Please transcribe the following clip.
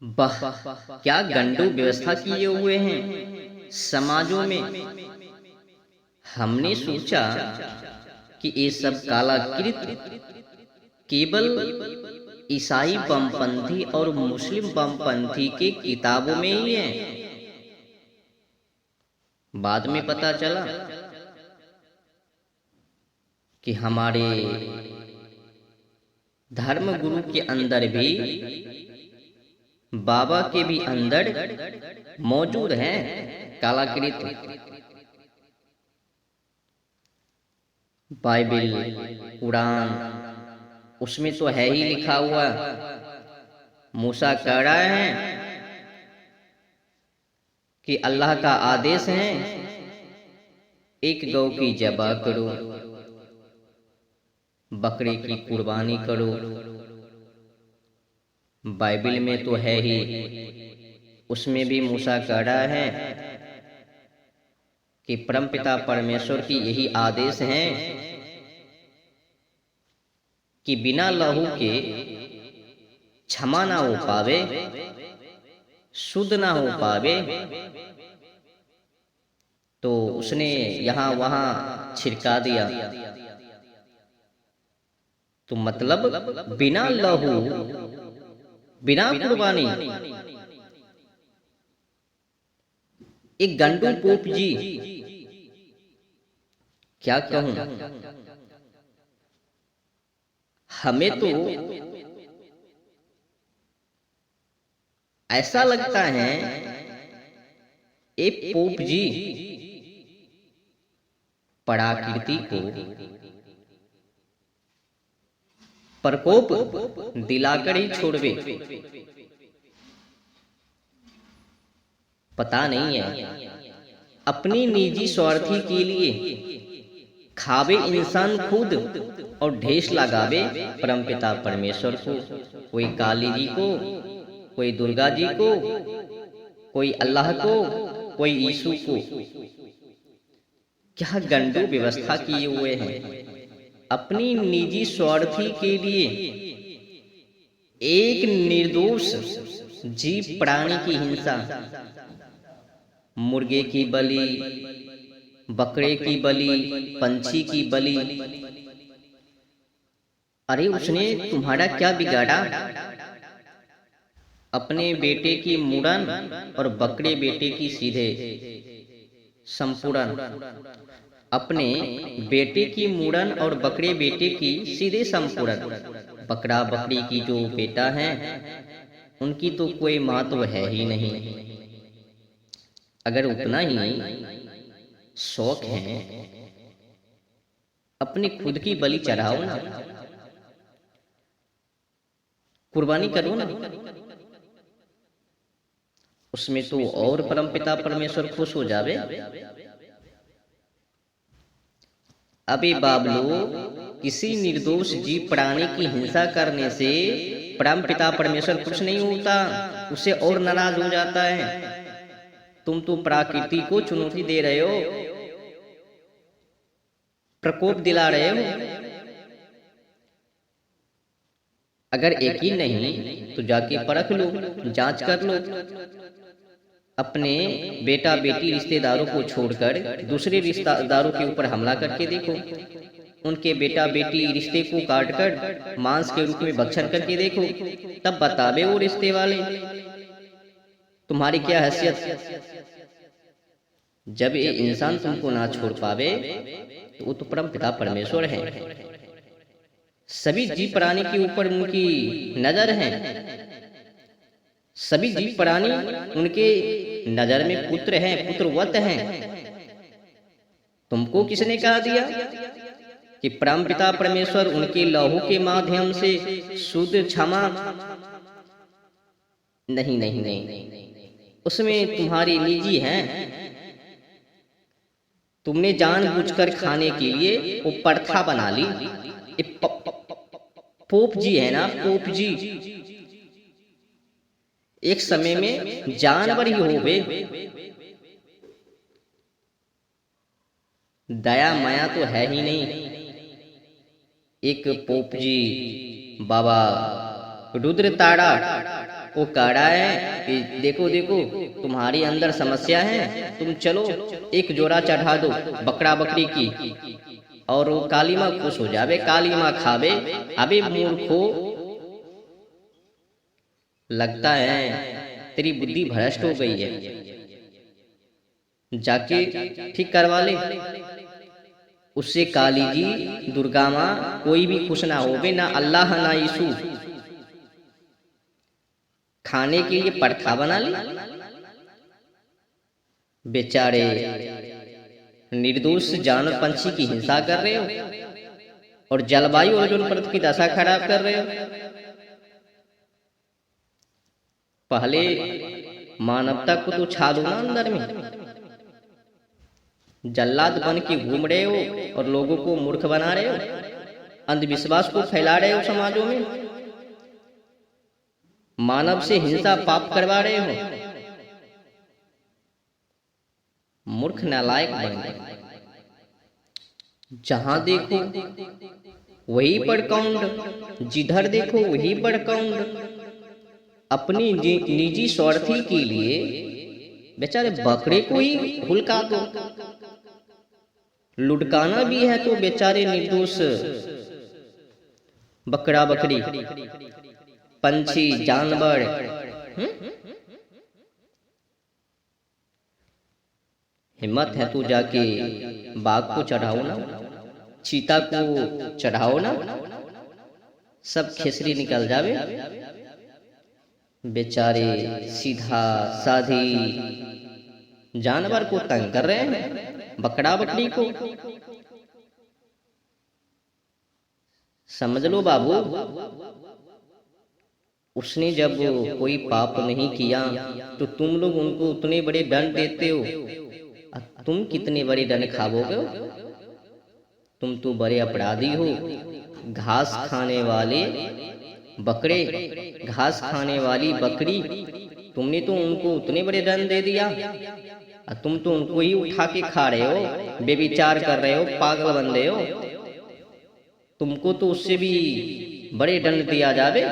वाह, क्या गंडू व्यवस्था किए हुए हैं समाजों में। हमने सोचा कि ये सब कालाकृत केवल ईसाई बमपंथी और मुस्लिम बमपंथी के किताबों में ही है। बाद में पता चला कि हमारे धर्म गुरु के अंदर भी, बाबा के भी अंदर मौजूद हैं कालाकृत। बाइबल, कुरान, उसमें तो है ही लिखा हुआ। मूसा कह रहा है कि अल्लाह का आदेश है एक गौ की ज़बह करो, बकरे की कुर्बानी करो। बाइबल में तो है ही, उसमें भी मूसा कह रहा है कि परमपिता परमेश्वर की यही आदेश है कि बिना लहू के क्षमा ना हो पावे, शुद्ध ना हो पावे। तो उसने यहाँ वहां छिड़का दिया। तो मतलब बिना लहू, बिना कुर्बानी। एक गंडू पोप जी, क्या कहूं, हमें तो ऐसा लगता है ये पोप जी प्रकृति को प्रकोप दिलाकर ही छोड़वे। पता नहीं है, अपनी निजी स्वार्थी के लिए खावे इंसान खुद और ढेस लगावे परमपिता परमेश्वर को। कोई काली जी को, कोई दुर्गा जी को, कोई अल्लाह को, कोई यीशु को। क्या गंडू व्यवस्था किए हुए हैं अपनी निजी स्वार्थी के लिए। एक निर्दोष जीव प्राणी की हिंसा, मुर्गे की बलि, बकरे की बलि, पंछी की बलि। अरे उसने तुम्हारा क्या बिगाड़ा? अपने बेटे की मुड़न और बकरे बेटे की सीधे संपूर्ण, अपने बेटे की मुड़न और बकरे बेटे की सीधे संपूर्ण। बकरा बकरी की जो बेटा है उनकी तो कोई महत्व है ही नहीं। अगर उतना ही शौक है, अपनी खुद की बलि चढ़ाओ ना, कुर्बानी करो ना। उसमें तो और परमपिता परमेश्वर खुश हो जावे। अबे बाबलो, किसी निर्दोष जीव प्राणी की हिंसा करने से परमपिता परमेश्वर खुश नहीं होता, उसे और नाराज हो जाता है। तुम तो प्रकृति को चुनौती दे रहे हो, प्रकोप दिला रहे हो। अगर यकीन नहीं तो जाके परख लो, जांच कर लो। अपने बेटा बेटी रिश्तेदारों को छोड़कर दूसरे रिश्तेदारों के ऊपर हमला करके देखो। उनके बेटा बेटी रिश्ते को काटकर मांस के रूप में भक्षण करके देखो, तब बतावे वो रिश्ते वाले तुम्हारी क्या हैसियत। जब ये इंसान तुमको ना छोड़ पावे तो वो तो परम पिता परमेश्वर है। सभी जीव प्राणी के ऊपर उनकी नजर है। सभी जीव प्राणी उनके नजर में पुत्र हैं, पुत्रवत हैं। तुमको किसने कहा दिया कि परमपिता परमेश्वर उनके लहू के माध्यम से शुद्ध क्षमा? नहीं नहीं नहीं, उसमें तुम्हारी निजी है। तुमने जानबूझकर खाने के लिए वो प्रथा बना ली। पोप जी है ना, पोप जी एक समय में जानवर ही हो गए। दया माया तो है ही नहीं। एक पोप जी बाबा रुद्र तारा वो कह रहा है कि देखो देखो तुम्हारी अंदर समस्या है, तुम चलो एक जोड़ा चढ़ा दो बकरा बकरी की और वो काली माँ खुश हो जावे, काली माँ खावे। अबे मूर्खो, लगता है तेरी बुद्धि भ्रष्ट हो गई है, जाके ठीक करवा ले। उससे काली जी दुर्गा माँ कोई भी खुश ना होवे, ना अल्लाह ना यीशु। खाने के लिए परथा बना ली। बेचारे निर्दोष जानवर पंछी की हिंसा कर रहे हो और जलवायु और ओजोन परत की दशा खराब कर रहे हो। पहले मानवता को तो छा दो ना अंदर में। जल्लाद बन के घूम रहे हो और लोगों को मूर्ख बना रहे हो, अंधविश्वास को फैला रहे हो समाजों में, मानव से हिंसा पाप करवा रहे हो। मूर्ख नालायक बन गए। जहां देखो वही पर काउंट, जिधर देखो वही पर काउंट। अपनी निजी स्वार्थी के लिए बेचारे बकरे को ही हुलका दो। लुढ़काना भी है तो बेचारे निर्दोष बकरा बकरी पंछी जानवर। हिम्मत है तो जाके बाघ को चढ़ाओ ना, चीता को चढ़ाओ ना, सब खेसरी निकल जावे। बेचारे सीधा साधी जानवर को तंग कर रहे हैं, बकरा बकरी को। समझ लो बाबू, उसने जब कोई पाप नहीं किया तो तुम लोग उनको उतने बड़े दंड देते हो। तुम कितने बड़े दंड खाओगे? तुम तो बड़े अपराधी हो। घास खाने वाले बकरे, घास खाने वाली बकरी, तुमने तो उनको उतने बड़े दंड दे दिया। तुम तो उनको ही उठा के खा रहे हो, बेविचार कर रहे हो, पागल बन रहे हो। तुमको तो उससे भी बड़े दंड दिया जावे।